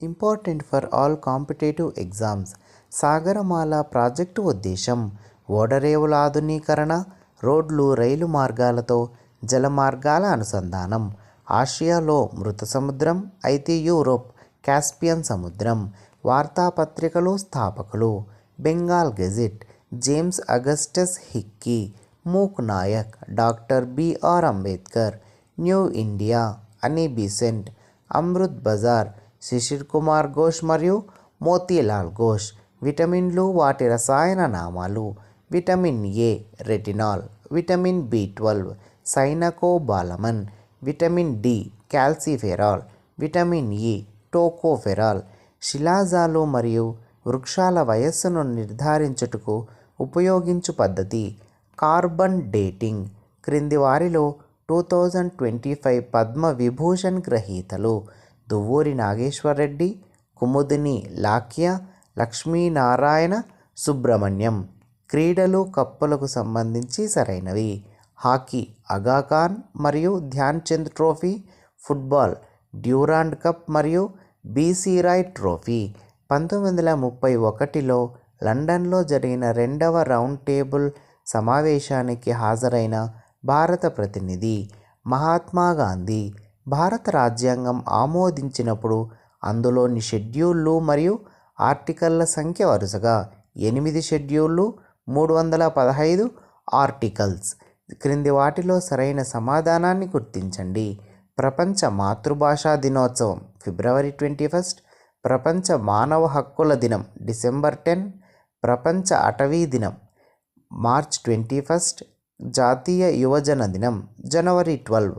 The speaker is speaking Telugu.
Important for all competitive exams. Sagarmala project ఉద్దేశం ఓడరేవుల ఆధునీకరణ, రోడ్లు, రైలు మార్గాలతో జలమార్గాల అనుసంధానం. ఆసియాలో మృత సముద్రం, అయితే యూరోప్ కాస్పియన్ సముద్రం. వార్తాపత్రికలు స్థాపకులు: Bengal gazette, James Augustus Hicky. Mook Nayak, doctor BR Ambedkar. New India, Annie Besant. Amrit Bazar, Sisir Kumar Ghosh మరియు మోతీలాల్ ఘోష్. విటమిన్లు, వాటి రసాయన నామాలు: విటమిన్ ఏ రెటినాల్, విటమిన్ బి12 cyanocobalamin, vitamin D calciferol, vitamin E tocopherol. శిలాజాలు మరియు వృక్షాల వయస్సును నిర్ధారించుటకు ఉపయోగించు పద్ధతి కార్బన్ డేటింగ్. క్రింది వారిలో 2025 పద్మ విభూషణ్ గ్రహీతలు: దువ్వూరి నాగేశ్వరరెడ్డి, కుముదిని లాఖ్య, లక్ష్మీనారాయణ సుబ్రహ్మణ్యం. క్రీడలు, కప్పులకు సంబంధించి సరైనవి: హాకీ ఆగాఖాన్ మరియు Dhyan Chand trophy. Football Durand cup మరియు బీసీ రాయ్ ట్రోఫీ. 1931లో లండన్లో జరిగిన రెండవ రౌండ్ టేబుల్ సమావేశానికి హాజరైన భారత ప్రతినిధి: మహాత్మా గాంధీ. భారత రాజ్యాంగం ఆమోదించినప్పుడు అందులోని షెడ్యూళ్లు మరియు ఆర్టికళ్ల సంఖ్య వరుసగా 8 షెడ్యూళ్లు, 315 ఆర్టికల్స్. క్రింది వాటిలో సరైన సమాధానాన్ని గుర్తించండి. ప్రపంచ మాతృభాషా దినోత్సవం ఫిబ్రవరి 21. ప్రపంచ మానవ హక్కుల దినం డిసెంబర్ 10. ప్రపంచ అటవీ దినం మార్చ్ 21. జాతీయ యువజన దినం జనవరి 12.